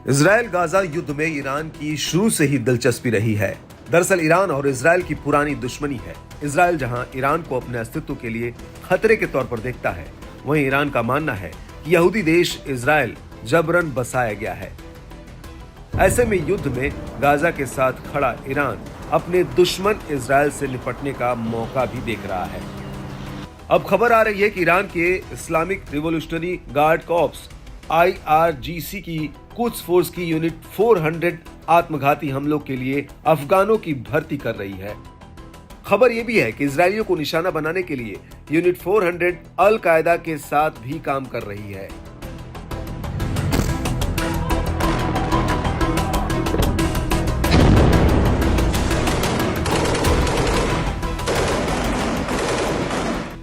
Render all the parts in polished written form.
Israel Gaza युद्ध में Iran की शुरू से ही दिलचस्पी रही है। दरअसल ईरान और इजराइल की पुरानी दुश्मनी है। इजराइल जहां ईरान को अपने अस्तित्व के लिए खतरे के तौर पर देखता है, वहीं ईरान का मानना है कि यहूदी देश इजराइल जबरन बसाया गया है। ऐसे में युद्ध में गाजा के साथ खड़ा ईरान अपने दुश्मन इजराइल से निपटने का मौका भी देख रहा है। अब खबर आ रही है कि ईरान के Islamic revolutionary guard corps IRGC की कुछ फोर्स की यूनिट 400 आत्मघाती हमलों के लिए अफगानों की भर्ती कर रही है। खबर यह भी है कि इजरायलियों को निशाना बनाने के लिए यूनिट 400 अल कायदा के साथ भी काम कर रही है।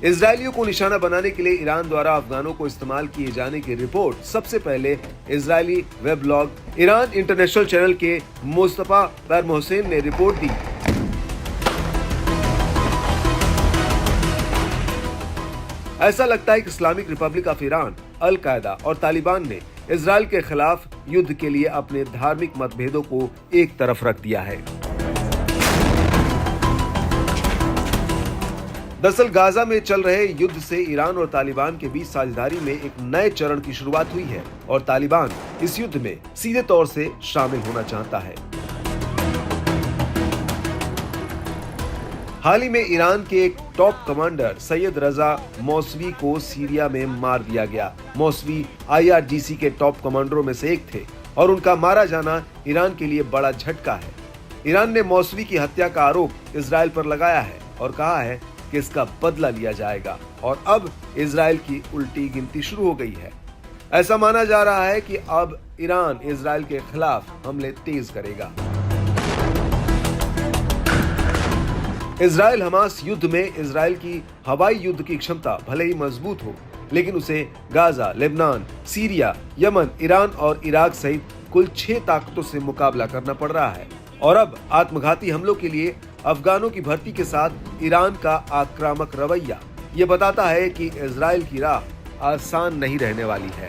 इजरायलियों को निशाना बनाने के लिए ईरान द्वारा अफगानों को इस्तेमाल किए जाने की रिपोर्ट सबसे पहले Israeli weblog Iran international channel के मुस्तफा बरमोहसेन ने रिपोर्ट दी। ऐसा लगता है कि इस्लामिक रिपब्लिक ऑफ ईरान, अल कायदा और तालिबान ने इजराइल के खिलाफ युद्ध के लिए अपने धार्मिक मतभेदों को एक तरफ रख दिया है। दरअसल गाजा में चल रहे युद्ध से ईरान और तालिबान के बीच साझेदारी में एक नए चरण की शुरुआत हुई है और तालिबान इस युद्ध में सीधे तौर से शामिल होना चाहता है। हाल ही में ईरान के एक टॉप कमांडर सैयद रजा मौसवी को सीरिया में मार दिया गया। मौसवी IRGC के टॉप कमांडरों में से एक थे और उनका मारा जाना ईरान के लिए बड़ा झटका है। ईरान ने मौसवी की हत्या का आरोप इजराइल पर लगाया है और कहा है कि इसका बदला लिया जाएगा और अब इजराइल की उल्टी गिनती शुरू हो गई है। ऐसा माना जा रहा है कि अब ईरान इजराइल के खिलाफ हमले तेज करेगा। इजराइल हमास युद्ध में इजराइल की हवाई युद्ध की क्षमता भले ही मजबूत हो, लेकिन उसे Gaza, Lebanon, Syria, Yemen, Iran और इराक सहित कुल 6 ताकतों से मुकाबला करना पड़ रहा है और अब आत्मघाती हमलों के लिए अफगानों की भर्ती के साथ ईरान का आक्रामक रवैया ये बताता है कि इजराइल की राह आसान नहीं रहने वाली है।